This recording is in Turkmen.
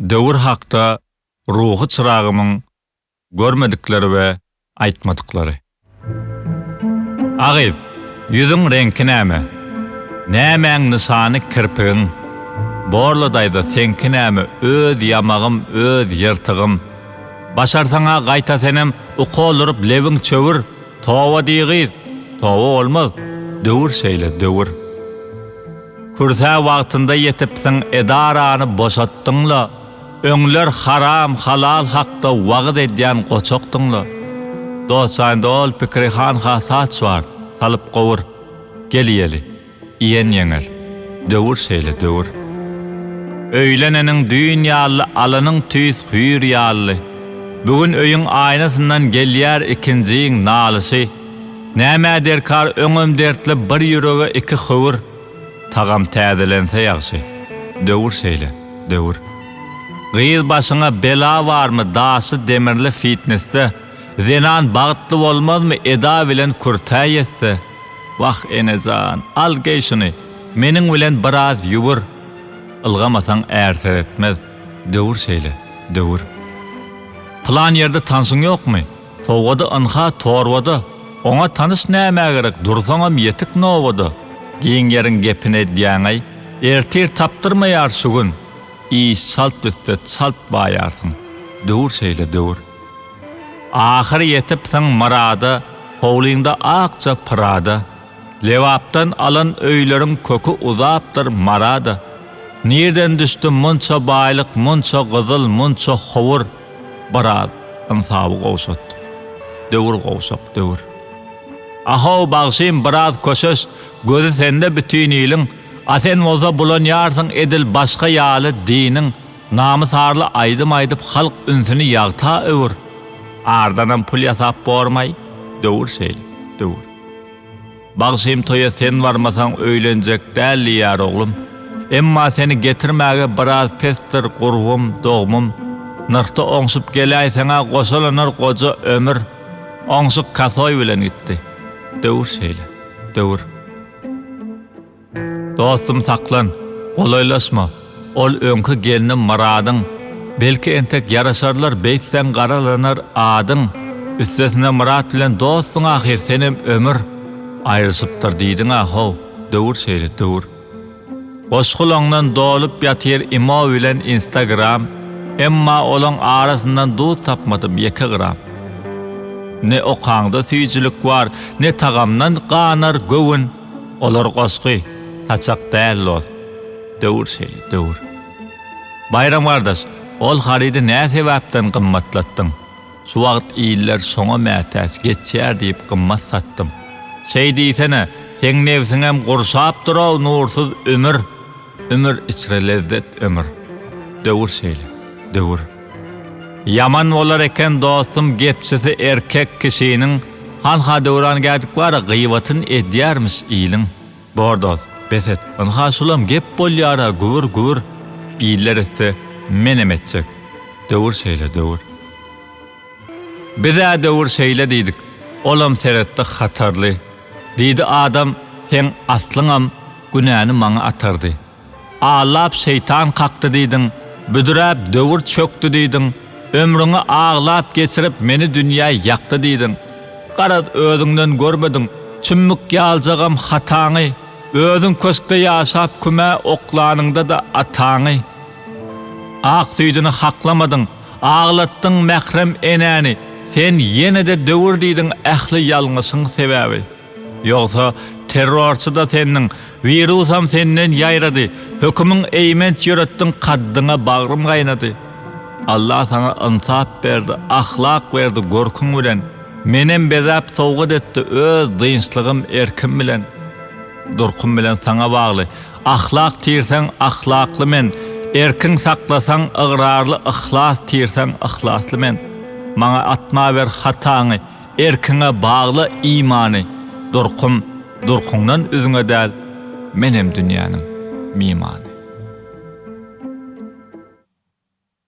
döwür hakda ruhy çyragymyň görmedikleri we aýtmadyklary. Agyp, ýüzüň reňki näme? Nämeň nysany kirpigiň? Borladaýda senki näme? Öz ýamagym, öz ýyrtygym. Başarsaňa gaýta senem ukoluryp lewiň çöwür. Towa diýiz. Towa bolmaz. Döwür şeýle, döwür. Kursa wagtynda ýetipsiň edarany boşatdyňla. Öňler haram, halal hakda wagt edýän goçokdyňla. Doçaýynda ol pikri han hasat var. Salyp gowur. Gelýeli. Iýen ýeňer. Döwür şeýle, döwür. Öýleneniň dünýäli alanyň tüýs hür ýaly. Bugün öýüň aýnasyndan gelýär ikinjiň nalysy. Näme derkar öňüm dertli bir ýürege iki howur. Tagam täzelense ýaxşy. Döwür şeýle, döwür. Gyýyz başyňa bela barmy daşy demirli fitnessde? Zenan bagtly bolmazmy eda bilen kurta ýetse? Wah enejan, al geýşuny. Meniň bilen biraz ýuwur. Ilgamasaň ärsir etmez. Döwür şeýle, döwür. Plan ýerde tansyň ýokmy? Sowgada anha torwada. Oňa tanış näme gerek? Dursaňam ýetik nowada. Giň ýeriň gepine diýäňi, ertir tapdyrmaýar sugün. Salt bitse salt baýarsyň. Döwür şeýle, döwür. Ahir ýetipsiň marada, howlyňda akça pırada. Lewapdan alan öýleriň kökü uzapdyr marada. Nerden düşdi munça baýlyk, munça gyzyl, munça howur. Baraz, insaby gowşat. Döwür gowşak, döwür. Ahaw bagşym biraz köşeş, gözi sende bütün ýylyň. Asen bolsa bulan ýarsyň edil başga ýaly diniň. Namys harly aýdym-aýdyp halk ünsüni ýagta öwür. Ardanam pul ýasap bormay, döwür şeýle, döwür. Bagşym toýa sen barmasaň öýlenjek däl ýar oglum. Emma seni getirmäge biraz pestir gurwum, dogmum. Nyrkda oňşup gelýär sana goşalanar goja ömür. Oňşuk kasoy bilen gitdi. Döwür şeýle, döwür. Dostum saklan, golaylaşma. Ol öňkü gelini maradyň. Belki entek ýaraşarlar beýtsen garalanar adyň. Üstesine marat bilen dostun ahir senem ömür. Aýryşypdyr diýdiň ahaw. Döwür şeýle, döwür. Goşgulaňdan dolup ýatyr imo bilen Instagram. Emma olaň arasyndan dost tapmadym 2 gram. Ne okaňda süýjilik bar, ne tagamdan ganar gowun. Olar goşgy, saçak däl os. Döwür şeýle, döwür. Bayram gardaş, ol harydy nä sebäpden gymmatlatdyň? Şu wagt iýiller soňa mätäs geçýär diýip gymmat satdym. Şeý diýsene, sen nefsiňem gursap duraw nursuz ömür. Ömür içre lezzet ömür. Döwür şeýle, döwür. Yaman bolar eken dostum gepsisi erkek kişiniň hanha döwran gädik bar gıýbatyn edýärmiş iýliň. Bordos, beset, anha sulam gep bolýar, gowur gowur. Iýiller etse menem etsek. Döwür şeýle, döwür. Bize döwür şeýle diýdik. Olam seretde hatarly. Diýdi adam, sen aslyňam günäni maňa atardy. Ağlap şeytan kakdy diýdiň. Büdüräp döwür çökdi diýdiň. Ömrüňi ağlap geçirip meni dünýä ýakdy diýdiň. Garaz özüňden görmediň. Çümmük ýaljagam hataňy. Özüň köşkde ýaşap küme oklanyňda da ataňy. Ak süýdüni haklamadyň. Ağlatdyň mährem enäni. Sen ýene-de döwür diýdiň ähli ýalňysyň sebäbi. Ýogsa terrorçy da seniň, virusam senden ýaýrady. Hökümüň eýment ýöretdiň kaddyňa bagrym gaýnady. Allah sana insaf berdi, ahlak berdi gorkuň bilen. Menem bezap sowgat etdi öz dynçlygym erkim bilen. Durkum bilen sana bagly. Ahlak tirsen ahlakly men, erkin saklasaň ıgrarly ihlas tirsen ihlasly men. Maňa atma ber hataňy, erkine bagly imany. Durkum, durkuňdan üzüňe däl, menem dünýäniň mimany.